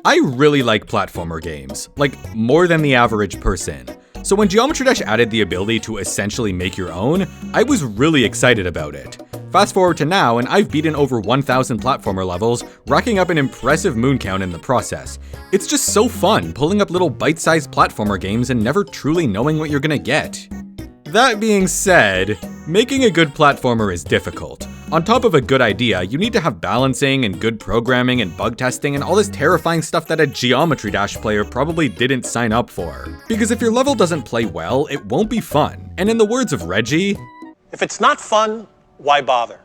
I really like platformer games, like more than the average person. So when Geometry Dash added the ability to essentially make your own, I was really excited about it. Fast forward to now, and I've beaten over 1,000 platformer levels, racking up an impressive moon count in the process. It's just so fun pulling up little bite-sized platformer games and never truly knowing what you're gonna get. That being said, making a good platformer is difficult. On top of a good idea, you need to have balancing and good programming and bug testing and all this terrifying stuff that a Geometry Dash player probably didn't sign up for. Because if your level doesn't play well, it won't be fun. And in the words of Reggie, if it's not fun, why bother?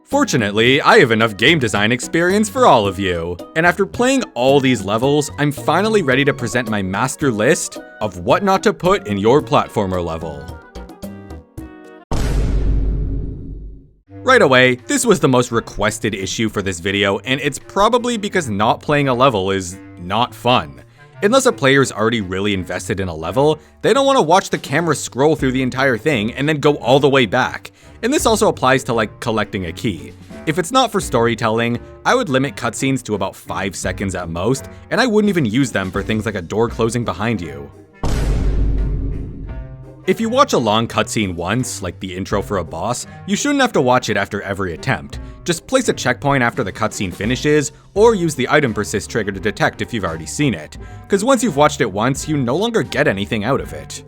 Fortunately, I have enough game design experience for all of you. And after playing all these levels, I'm finally ready to present my master list of what not to put in your platformer level. Right away, this was the most requested issue for this video, and it's probably because not playing a level is not fun. Unless a player is already really invested in a level, they don't want to watch the camera scroll through the entire thing and then go all the way back. And this also applies to like collecting a key. If it's not for storytelling, I would limit cutscenes to about 5 seconds at most, and I wouldn't even use them for things like a door closing behind you. If you watch a long cutscene once, like the intro for a boss, you shouldn't have to watch it after every attempt. Just place a checkpoint after the cutscene finishes, or use the item persist trigger to detect if you've already seen it. Cause once you've watched it once, you no longer get anything out of it.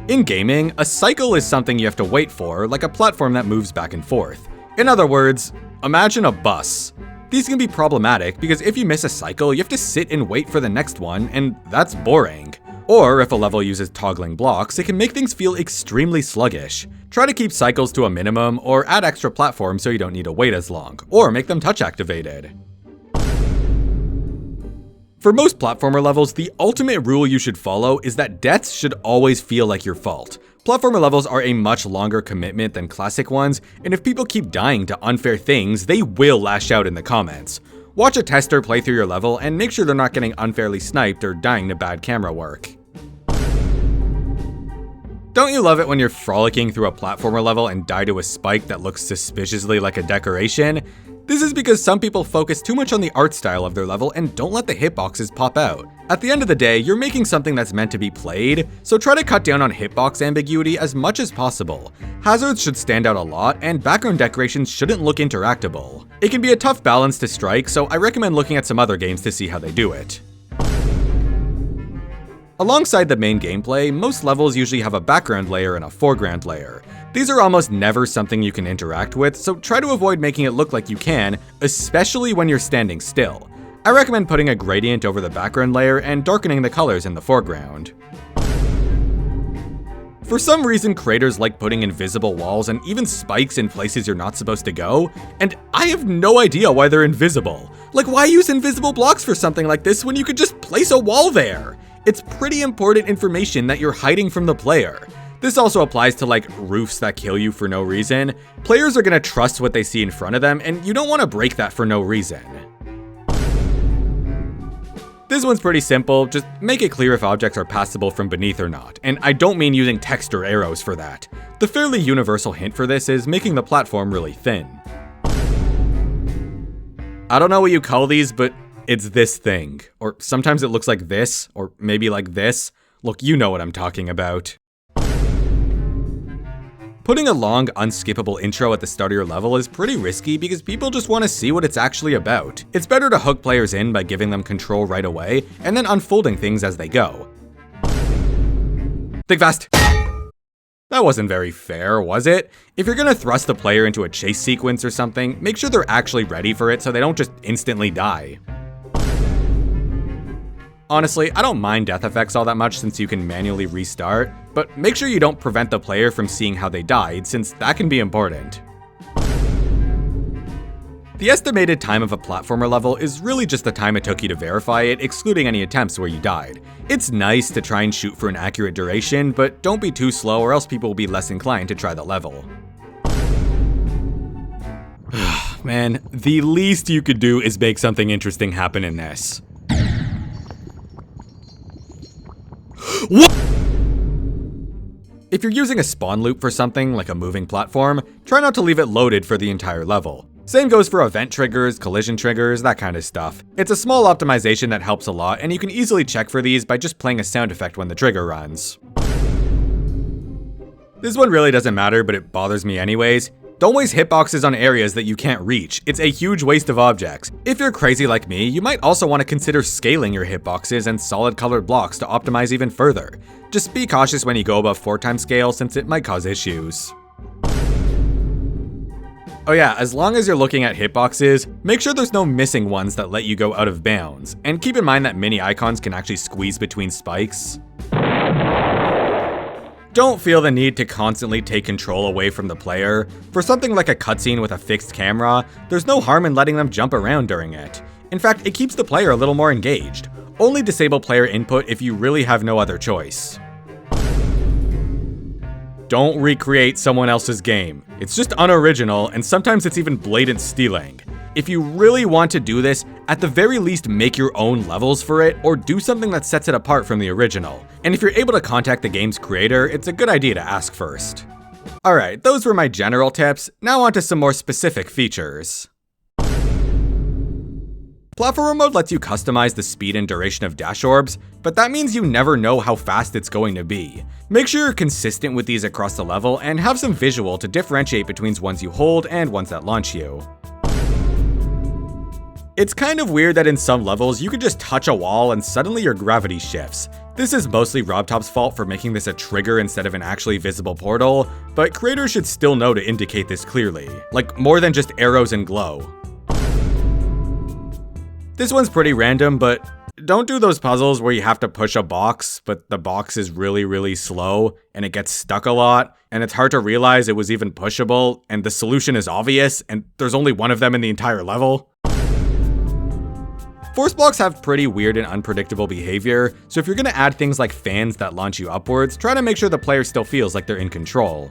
In gaming, a cycle is something you have to wait for, like a platform that moves back and forth. In other words, imagine a bus. These can be problematic because if you miss a cycle, you have to sit and wait for the next one, and that's boring. Or if a level uses toggling blocks, it can make things feel extremely sluggish. Try to keep cycles to a minimum, or add extra platforms so you don't need to wait as long, or make them touch activated. For most platformer levels, the ultimate rule you should follow is that deaths should always feel like your fault. Platformer levels are a much longer commitment than classic ones, and if people keep dying to unfair things, they will lash out in the comments. Watch a tester play through your level and make sure they're not getting unfairly sniped or dying to bad camera work. Don't you love it when you're frolicking through a platformer level and die to a spike that looks suspiciously like a decoration? This is because some people focus too much on the art style of their level and don't let the hitboxes pop out. At the end of the day, you're making something that's meant to be played, so try to cut down on hitbox ambiguity as much as possible. Hazards should stand out a lot, and background decorations shouldn't look interactable. It can be a tough balance to strike, so I recommend looking at some other games to see how they do it. Alongside the main gameplay, most levels usually have a background layer and a foreground layer. These are almost never something you can interact with, so try to avoid making it look like you can, especially when you're standing still. I recommend putting a gradient over the background layer and darkening the colors in the foreground. For some reason, creators like putting invisible walls and even spikes in places you're not supposed to go, and I have no idea why they're invisible. Like, why use invisible blocks for something like this when you could just place a wall there? It's pretty important information that you're hiding from the player. This also applies to like roofs that kill you for no reason. Players are gonna trust what they see in front of them, and you don't want to break that for no reason. This one's pretty simple, just make it clear if objects are passable from beneath or not, and I don't mean using text or arrows for that. The fairly universal hint for this is making the platform really thin. I don't know what you call these, but it's this thing. Or sometimes it looks like this, or maybe like this. Look, you know what I'm talking about. Putting a long, unskippable intro at the start of your level is pretty risky because people just want to see what it's actually about. It's better to hook players in by giving them control right away, and then unfolding things as they go. Think fast! That wasn't very fair, was it? If you're gonna thrust the player into a chase sequence or something, make sure they're actually ready for it so they don't just instantly die. Honestly, I don't mind death effects all that much since you can manually restart, but make sure you don't prevent the player from seeing how they died, since that can be important. The estimated time of a platformer level is really just the time it took you to verify it, excluding any attempts where you died. It's nice to try and shoot for an accurate duration, but don't be too slow or else people will be less inclined to try the level. Man, the least you could do is make something interesting happen in this. What? If you're using a spawn loop for something like a moving platform, try not to leave it loaded for the entire level. Same goes for event triggers, collision triggers, that kind of stuff. It's a small optimization that helps a lot, and you can easily check for these by just playing a sound effect when the trigger runs. This one really doesn't matter, but it bothers me anyways. Don't waste hitboxes on areas that you can't reach. It's a huge waste of objects. If you're crazy like me, you might also want to consider scaling your hitboxes and solid colored blocks to optimize even further. Just be cautious when you go above 4x scale since it might cause issues. Oh yeah, as long as you're looking at hitboxes, make sure there's no missing ones that let you go out of bounds, and keep in mind that mini icons can actually squeeze between spikes. Don't feel the need to constantly take control away from the player. For something like a cutscene with a fixed camera, there's no harm in letting them jump around during it. In fact, it keeps the player a little more engaged. Only disable player input if you really have no other choice. Don't recreate someone else's game. It's just unoriginal, and sometimes it's even blatant stealing. If you really want to do this, at the very least make your own levels for it, or do something that sets it apart from the original. And if you're able to contact the game's creator, it's a good idea to ask first. Alright, those were my general tips, now on to some more specific features. Platformer mode lets you customize the speed and duration of dash orbs, but that means you never know how fast it's going to be. Make sure you're consistent with these across the level and have some visual to differentiate between ones you hold and ones that launch you. It's kind of weird that in some levels you can just touch a wall and suddenly your gravity shifts. This is mostly RobTop's fault for making this a trigger instead of an actually visible portal, but creators should still know to indicate this clearly, like more than just arrows and glow. This one's pretty random, but don't do those puzzles where you have to push a box, but the box is really slow and it gets stuck a lot, and it's hard to realize it was even pushable, and the solution is obvious, and there's only one of them in the entire level. Force blocks have pretty weird and unpredictable behavior, so if you're gonna add things like fans that launch you upwards, try to make sure the player still feels like they're in control.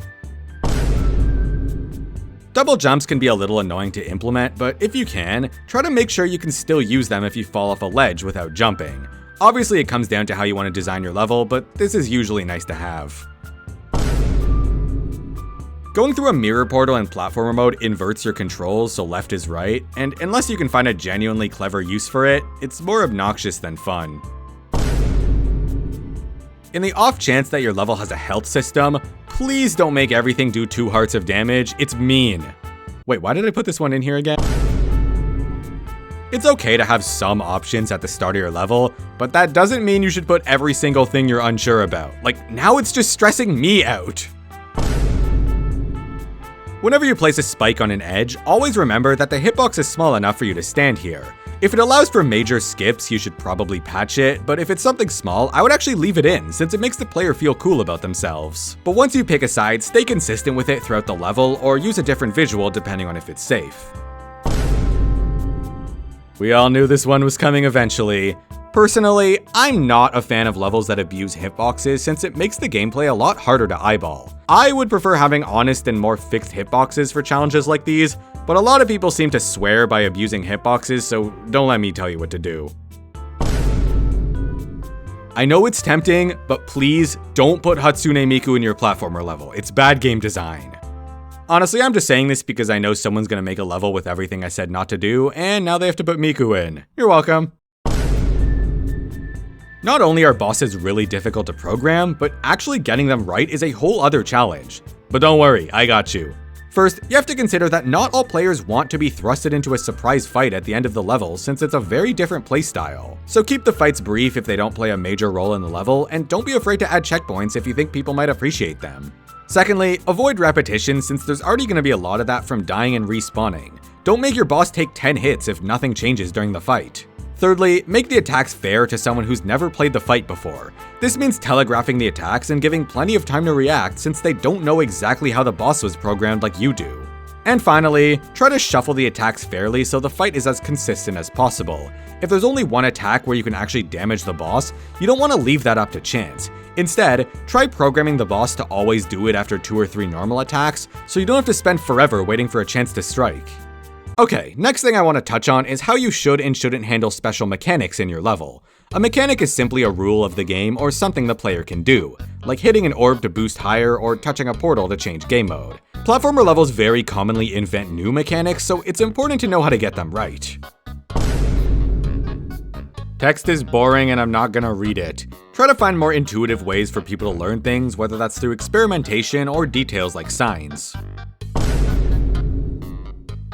Double jumps can be a little annoying to implement, but if you can, try to make sure you can still use them if you fall off a ledge without jumping. Obviously it comes down to how you want to design your level, but this is usually nice to have. Going through a mirror portal in platformer mode inverts your controls so left is right, and unless you can find a genuinely clever use for it, it's more obnoxious than fun. In the off chance that your level has a health system, please don't make everything do 2 hearts of damage, it's mean. Wait, why did I put this one in here again? It's okay to have some options at the start of your level, but that doesn't mean you should put every single thing you're unsure about. Like, now it's just stressing me out. Whenever you place a spike on an edge, always remember that the hitbox is small enough for you to stand here. If it allows for major skips, you should probably patch it, but if it's something small, I would actually leave it in, since it makes the player feel cool about themselves. But once you pick a side, stay consistent with it throughout the level, or use a different visual depending on if it's safe. We all knew this one was coming eventually. Personally, I'm not a fan of levels that abuse hitboxes since it makes the gameplay a lot harder to eyeball. I would prefer having honest and more fixed hitboxes for challenges like these, but a lot of people seem to swear by abusing hitboxes, so don't let me tell you what to do. I know it's tempting, but please don't put Hatsune Miku in your platformer level. It's bad game design. Honestly, I'm just saying this because I know someone's gonna make a level with everything I said not to do, and now they have to put Miku in. You're welcome. Not only are bosses really difficult to program, but actually getting them right is a whole other challenge. But don't worry, I got you. First, you have to consider that not all players want to be thrusted into a surprise fight at the end of the level since it's a very different playstyle. So keep the fights brief if they don't play a major role in the level, and don't be afraid to add checkpoints if you think people might appreciate them. Secondly, avoid repetition since there's already going to be a lot of that from dying and respawning. Don't make your boss take 10 hits if nothing changes during the fight. Thirdly, make the attacks fair to someone who's never played the fight before. This means telegraphing the attacks and giving plenty of time to react since they don't know exactly how the boss was programmed like you do. And finally, try to shuffle the attacks fairly so the fight is as consistent as possible. If there's only one attack where you can actually damage the boss, you don't want to leave that up to chance. Instead, try programming the boss to always do it after 2 or 3 normal attacks, so you don't have to spend forever waiting for a chance to strike. Okay, next thing I want to touch on is how you should and shouldn't handle special mechanics in your level. A mechanic is simply a rule of the game or something the player can do, like hitting an orb to boost higher or touching a portal to change game mode. Platformer levels very commonly invent new mechanics, so it's important to know how to get them right. Text is boring and I'm not gonna read it. Try to find more intuitive ways for people to learn things, whether that's through experimentation or details like signs.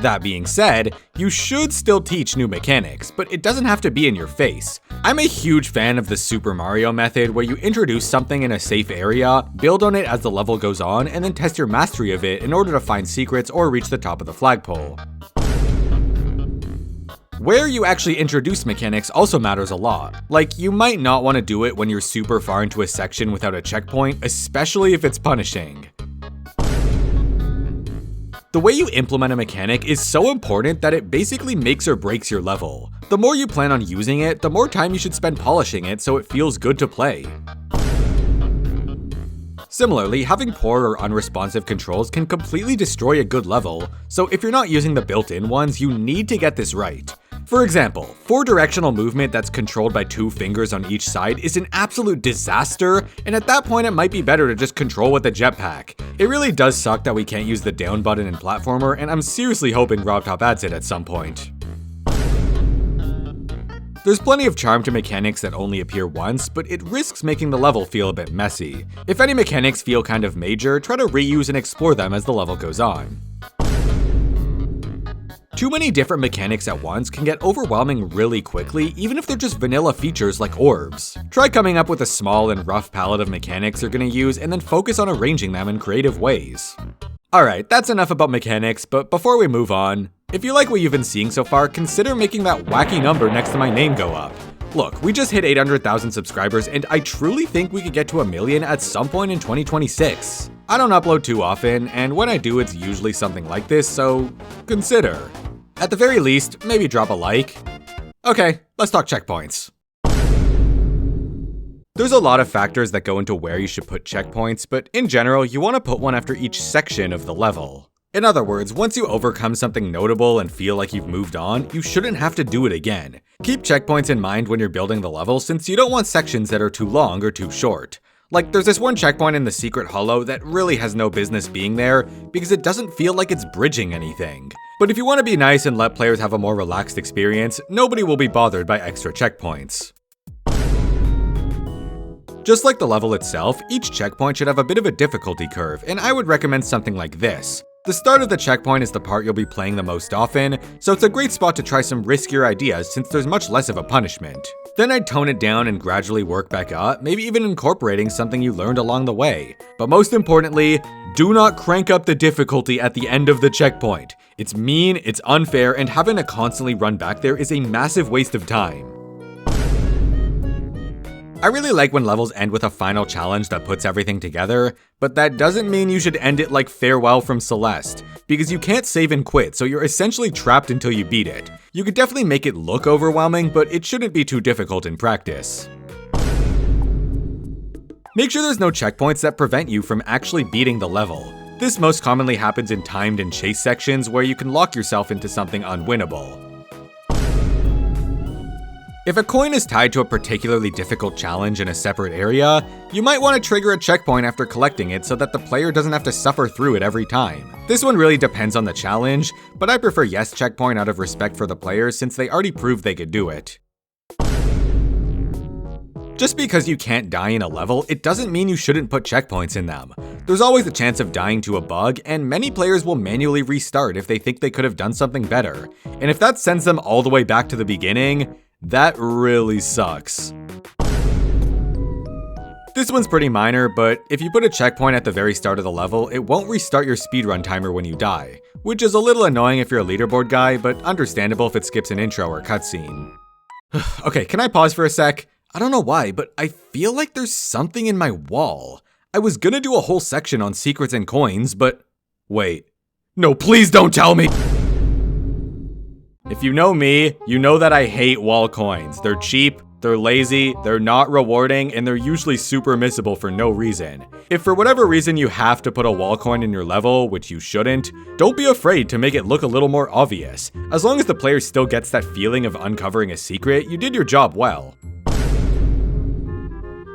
That being said, you should still teach new mechanics, but it doesn't have to be in your face. I'm a huge fan of the Super Mario method where you introduce something in a safe area, build on it as the level goes on, and then test your mastery of it in order to find secrets or reach the top of the flagpole. Where you actually introduce mechanics also matters a lot. Like, you might not want to do it when you're super far into a section without a checkpoint, especially if it's punishing. The way you implement a mechanic is so important that it basically makes or breaks your level. The more you plan on using it, the more time you should spend polishing it so it feels good to play. Similarly, having poor or unresponsive controls can completely destroy a good level, so if you're not using the built-in ones, you need to get this right. For example, 4-directional movement that's controlled by 2 fingers on each side is an absolute disaster, and at that point it might be better to just control with the jetpack. It really does suck that we can't use the down button in Platformer, and I'm seriously hoping RobTop adds it at some point. There's plenty of charm to mechanics that only appear once, but it risks making the level feel a bit messy. If any mechanics feel kind of major, try to reuse and explore them as the level goes on. Too many different mechanics at once can get overwhelming really quickly, even if they're just vanilla features like orbs. Try coming up with a small and rough palette of mechanics you're gonna use and then focus on arranging them in creative ways. Alright, that's enough about mechanics, but before we move on, if you like what you've been seeing so far, consider making that wacky number next to my name go up. Look, we just hit 800,000 subscribers and I truly think we could get to 1 million at some point in 2026. I don't upload too often, and when I do it's usually something like this, so consider. At the very least, maybe drop a like. Okay, let's talk checkpoints. There's a lot of factors that go into where you should put checkpoints, but in general, you want to put one after each section of the level. In other words, once you overcome something notable and feel like you've moved on, you shouldn't have to do it again. Keep checkpoints in mind when you're building the level, since you don't want sections that are too long or too short. Like, there's this one checkpoint in the secret hollow that really has no business being there because it doesn't feel like it's bridging anything. But if you want to be nice and let players have a more relaxed experience, nobody will be bothered by extra checkpoints. Just like the level itself, each checkpoint should have a bit of a difficulty curve, and I would recommend something like this. The start of the checkpoint is the part you'll be playing the most often, so it's a great spot to try some riskier ideas since there's much less of a punishment. Then I'd tone it down and gradually work back up, maybe even incorporating something you learned along the way. But most importantly, do not crank up the difficulty at the end of the checkpoint. It's mean, it's unfair, and having to constantly run back there is a massive waste of time. I really like when levels end with a final challenge that puts everything together, but that doesn't mean you should end it like Farewell from Celeste, because you can't save and quit, so you're essentially trapped until you beat it. You could definitely make it look overwhelming, but it shouldn't be too difficult in practice. Make sure there's no checkpoints that prevent you from actually beating the level. This most commonly happens in timed and chase sections where you can lock yourself into something unwinnable. If a coin is tied to a particularly difficult challenge in a separate area, you might want to trigger a checkpoint after collecting it so that the player doesn't have to suffer through it every time. This one really depends on the challenge, but I prefer yes checkpoint out of respect for the players since they already proved they could do it. Just because you can't die in a level, it doesn't mean you shouldn't put checkpoints in them. There's always a chance of dying to a bug, and many players will manually restart if they think they could have done something better. And if that sends them all the way back to the beginning, that really sucks. This one's pretty minor, but if you put a checkpoint at the very start of the level, it won't restart your speedrun timer when you die, which is a little annoying if you're a leaderboard guy, but understandable if it skips an intro or cutscene. Okay, can I pause for a sec? I don't know why, but I feel like there's something in my wall. I was gonna do a whole section on secrets and coins, but wait. No, please don't tell me! If you know me, you know that I hate wall coins. They're cheap, they're lazy, they're not rewarding, and they're usually super missable for no reason. If for whatever reason you have to put a wall coin in your level, which you shouldn't, don't be afraid to make it look a little more obvious. As long as the player still gets that feeling of uncovering a secret, you did your job well.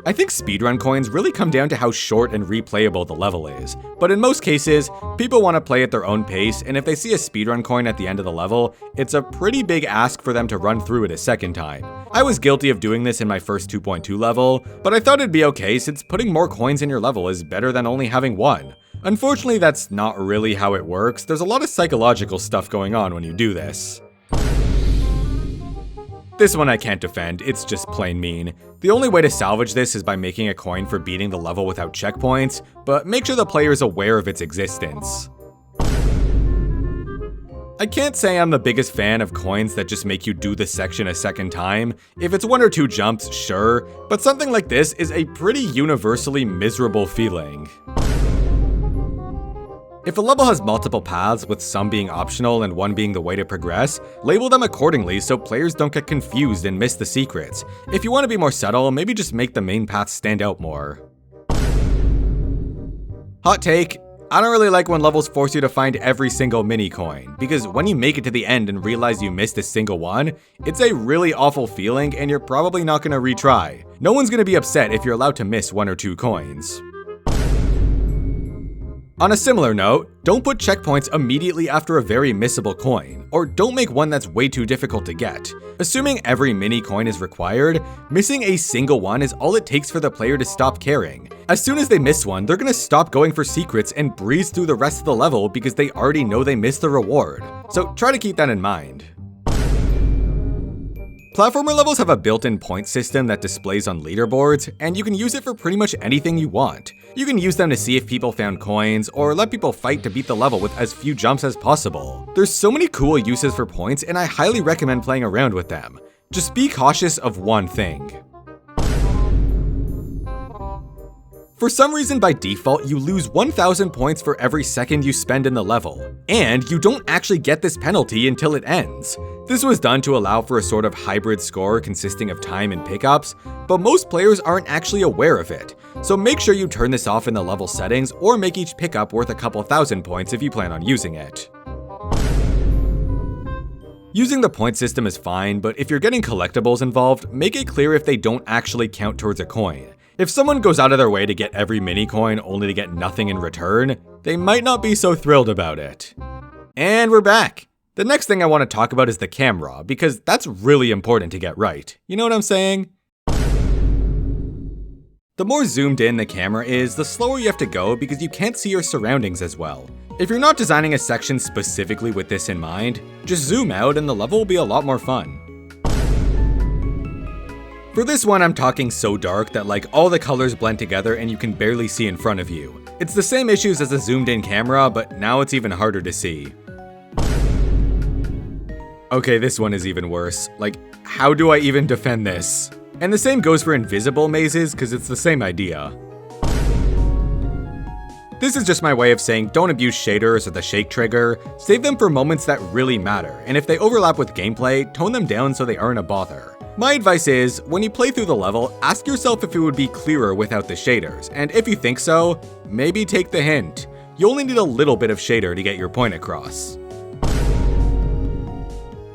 I think speedrun coins really come down to how short and replayable the level is, but in most cases, people want to play at their own pace, and if they see a speedrun coin at the end of the level, it's a pretty big ask for them to run through it a second time. I was guilty of doing this in my first 2.2 level, but I thought it'd be okay since putting more coins in your level is better than only having one. Unfortunately, that's not really how it works. There's a lot of psychological stuff going on when you do this. This one I can't defend, it's just plain mean. The only way to salvage this is by making a coin for beating the level without checkpoints, but make sure the player is aware of its existence. I can't say I'm the biggest fan of coins that just make you do the section a second time. If it's 1 or 2 jumps, sure, but something like this is a pretty universally miserable feeling. If a level has multiple paths, with some being optional and one being the way to progress, label them accordingly so players don't get confused and miss the secrets. If you want to be more subtle, maybe just make the main path stand out more. Hot take, I don't really like when levels force you to find every single mini coin, because when you make it to the end and realize you missed a single one, it's a really awful feeling and you're probably not going to retry. No one's going to be upset if you're allowed to miss 1 or 2 coins. On a similar note, don't put checkpoints immediately after a very missable coin, or don't make one that's way too difficult to get. Assuming every mini coin is required, missing a single one is all it takes for the player to stop caring. As soon as they miss one, they're gonna stop going for secrets and breeze through the rest of the level because they already know they missed the reward. So try to keep that in mind. Platformer levels have a built-in point system that displays on leaderboards, and you can use it for pretty much anything you want. You can use them to see if people found coins, or let people fight to beat the level with as few jumps as possible. There's so many cool uses for points, and I highly recommend playing around with them. Just be cautious of one thing. For some reason, by default, you lose 1,000 points for every second you spend in the level, and you don't actually get this penalty until it ends. This was done to allow for a sort of hybrid score consisting of time and pickups, but most players aren't actually aware of it, so make sure you turn this off in the level settings or make each pickup worth a couple thousand points if you plan on using it. Using the point system is fine, but if you're getting collectibles involved, make it clear if they don't actually count towards a coin. If someone goes out of their way to get every mini coin only to get nothing in return, they might not be so thrilled about it. And we're back! The next thing I want to talk about is the camera, because that's really important to get right. You know what I'm saying? The more zoomed in the camera is, the slower you have to go because you can't see your surroundings as well. If you're not designing a section specifically with this in mind, just zoom out and the level will be a lot more fun. For this one, I'm talking so dark that like all the colors blend together and you can barely see in front of you. It's the same issues as a zoomed in camera, but now it's even harder to see. Okay, this one is even worse. Like, how do I even defend this? And the same goes for invisible mazes, because it's the same idea. This is just my way of saying don't abuse shaders or the shake trigger, save them for moments that really matter, and if they overlap with gameplay, tone them down so they aren't a bother. My advice is, when you play through the level, ask yourself if it would be clearer without the shaders, and if you think so, maybe take the hint. You only need a little bit of shader to get your point across.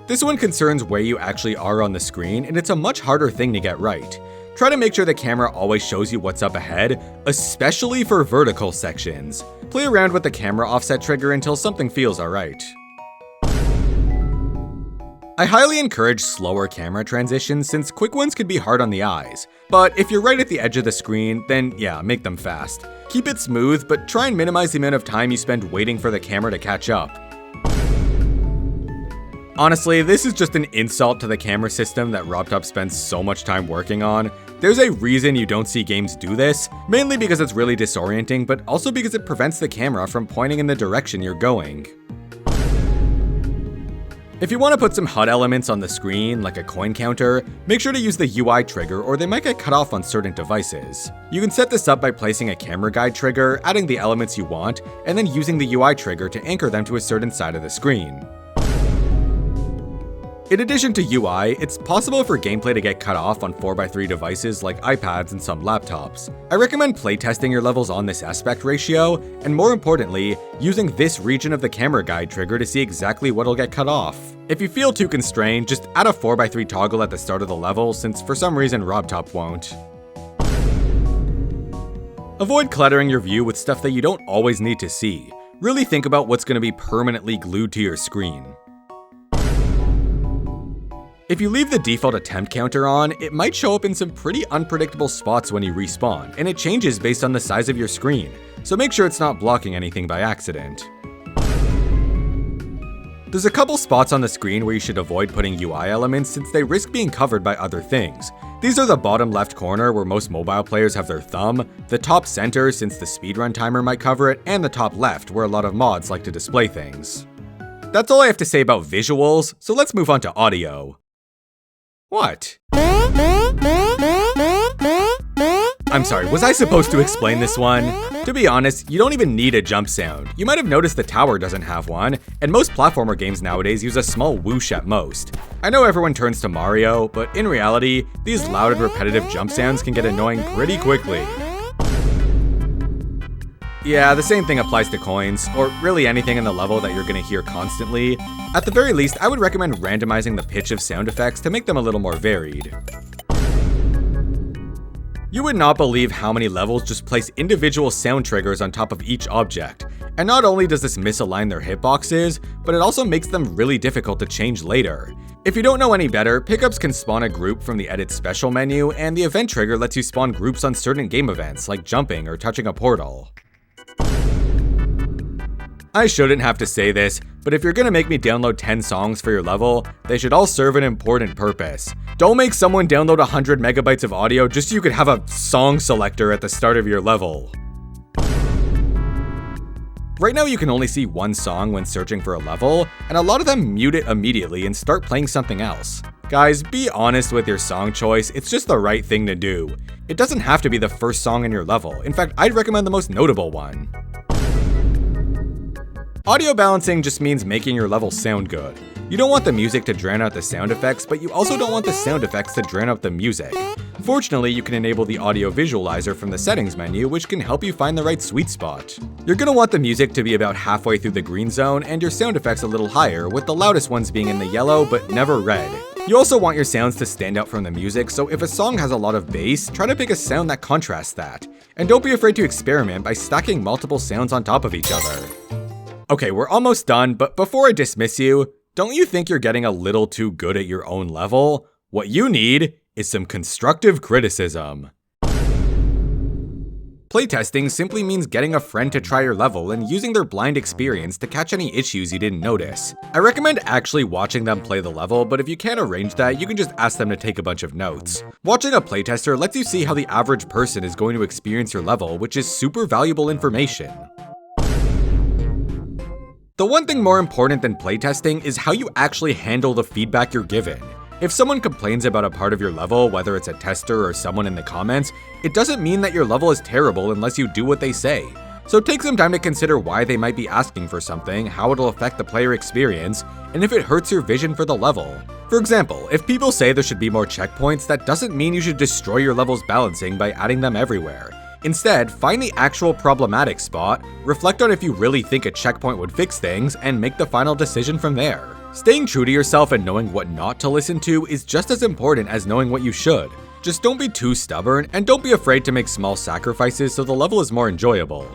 This one concerns where you actually are on the screen, and it's a much harder thing to get right. Try to make sure the camera always shows you what's up ahead, especially for vertical sections. Play around with the camera offset trigger until something feels alright. I highly encourage slower camera transitions since quick ones can be hard on the eyes, but if you're right at the edge of the screen, then yeah, make them fast. Keep it smooth, but try and minimize the amount of time you spend waiting for the camera to catch up. Honestly, this is just an insult to the camera system that RobTop spends so much time working on. There's a reason you don't see games do this, mainly because it's really disorienting, but also because it prevents the camera from pointing in the direction you're going. If you want to put some HUD elements on the screen, like a coin counter, make sure to use the UI trigger or they might get cut off on certain devices. You can set this up by placing a camera guide trigger, adding the elements you want, and then using the UI trigger to anchor them to a certain side of the screen. In addition to UI, it's possible for gameplay to get cut off on 4x3 devices like iPads and some laptops. I recommend playtesting your levels on this aspect ratio, and more importantly, using this region of the camera guide trigger to see exactly what'll get cut off. If you feel too constrained, just add a 4x3 toggle at the start of the level, since for some reason RobTop won't. Avoid cluttering your view with stuff that you don't always need to see. Really think about what's going to be permanently glued to your screen. If you leave the default attempt counter on, it might show up in some pretty unpredictable spots when you respawn, and it changes based on the size of your screen, so make sure it's not blocking anything by accident. There's a couple spots on the screen where you should avoid putting UI elements since they risk being covered by other things. These are the bottom left corner where most mobile players have their thumb, the top center since the speedrun timer might cover it, and the top left where a lot of mods like to display things. That's all I have to say about visuals, so let's move on to audio. What? I'm sorry, was I supposed to explain this one? To be honest, you don't even need a jump sound. You might have noticed the tower doesn't have one, and most platformer games nowadays use a small whoosh at most. I know everyone turns to Mario, but in reality, these loud and repetitive jump sounds can get annoying pretty quickly. Yeah, the same thing applies to coins, or really anything in the level that you're gonna hear constantly. At the very least, I would recommend randomizing the pitch of sound effects to make them a little more varied. You would not believe how many levels just place individual sound triggers on top of each object, and not only does this misalign their hitboxes, but it also makes them really difficult to change later. If you don't know any better, pickups can spawn a group from the Edit Special menu, and the event trigger lets you spawn groups on certain game events, like jumping or touching a portal. I shouldn't have to say this, but if you're gonna make me download 10 songs for your level, they should all serve an important purpose. Don't make someone download 100 megabytes of audio just so you could have a song selector at the start of your level. Right now you can only see one song when searching for a level, and a lot of them mute it immediately and start playing something else. Guys, be honest with your song choice, it's just the right thing to do. It doesn't have to be the first song in your level, in fact I'd recommend the most notable one. Audio balancing just means making your level sound good. You don't want the music to drown out the sound effects, but you also don't want the sound effects to drown out the music. Fortunately, you can enable the audio visualizer from the settings menu, which can help you find the right sweet spot. You're gonna want the music to be about halfway through the green zone, and your sound effects a little higher, with the loudest ones being in the yellow, but never red. You also want your sounds to stand out from the music, so if a song has a lot of bass, try to pick a sound that contrasts that. And don't be afraid to experiment by stacking multiple sounds on top of each other. Okay, we're almost done, but before I dismiss you, don't you think you're getting a little too good at your own level? What you need is some constructive criticism. Playtesting simply means getting a friend to try your level and using their blind experience to catch any issues you didn't notice. I recommend actually watching them play the level, but if you can't arrange that, you can just ask them to take a bunch of notes. Watching a playtester lets you see how the average person is going to experience your level, which is super valuable information. The one thing more important than playtesting is how you actually handle the feedback you're given. If someone complains about a part of your level, whether it's a tester or someone in the comments, it doesn't mean that your level is terrible unless you do what they say. So take some time to consider why they might be asking for something, how it'll affect the player experience, and if it hurts your vision for the level. For example, if people say there should be more checkpoints, that doesn't mean you should destroy your level's balancing by adding them everywhere. Instead, find the actual problematic spot, reflect on if you really think a checkpoint would fix things, and make the final decision from there. Staying true to yourself and knowing what not to listen to is just as important as knowing what you should. Just don't be too stubborn, and don't be afraid to make small sacrifices so the level is more enjoyable.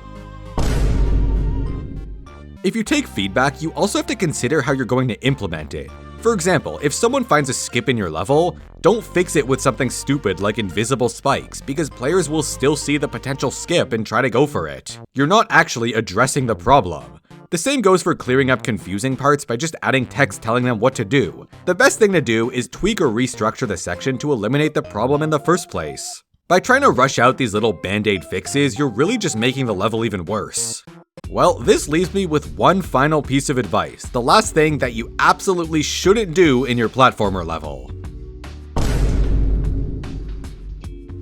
If you take feedback, you also have to consider how you're going to implement it. For example, if someone finds a skip in your level, don't fix it with something stupid like invisible spikes, because players will still see the potential skip and try to go for it. You're not actually addressing the problem. The same goes for clearing up confusing parts by just adding text telling them what to do. The best thing to do is tweak or restructure the section to eliminate the problem in the first place. By trying to rush out these little band-aid fixes, you're really just making the level even worse. Well, this leaves me with one final piece of advice, the last thing that you absolutely shouldn't do in your platformer level.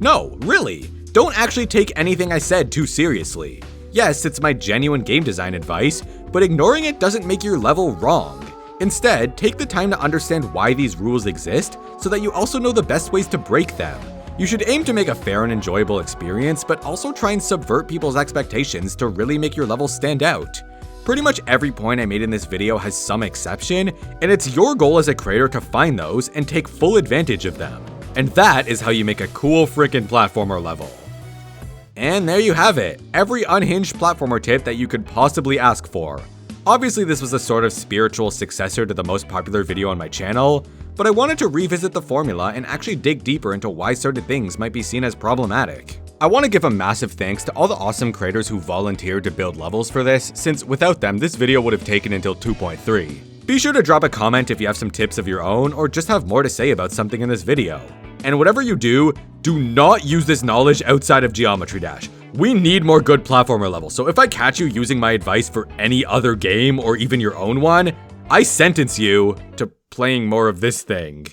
No, really, don't actually take anything I said too seriously. Yes, it's my genuine game design advice, but ignoring it doesn't make your level wrong. Instead, take the time to understand why these rules exist so that you also know the best ways to break them. You should aim to make a fair and enjoyable experience, but also try and subvert people's expectations to really make your level stand out. Pretty much every point I made in this video has some exception, and it's your goal as a creator to find those and take full advantage of them. And that is how you make a cool frickin' platformer level. And there you have it, every unhinged platformer tip that you could possibly ask for. Obviously this was a sort of spiritual successor to the most popular video on my channel, but I wanted to revisit the formula and actually dig deeper into why certain things might be seen as problematic. I want to give a massive thanks to all the awesome creators who volunteered to build levels for this, since without them this video would have taken until 2.3. Be sure to drop a comment if you have some tips of your own or just have more to say about something in this video. And whatever you do not use this knowledge outside of Geometry Dash. We need more good platformer levels, so if I catch you using my advice for any other game or even your own one, I sentence you to playing more of this thing.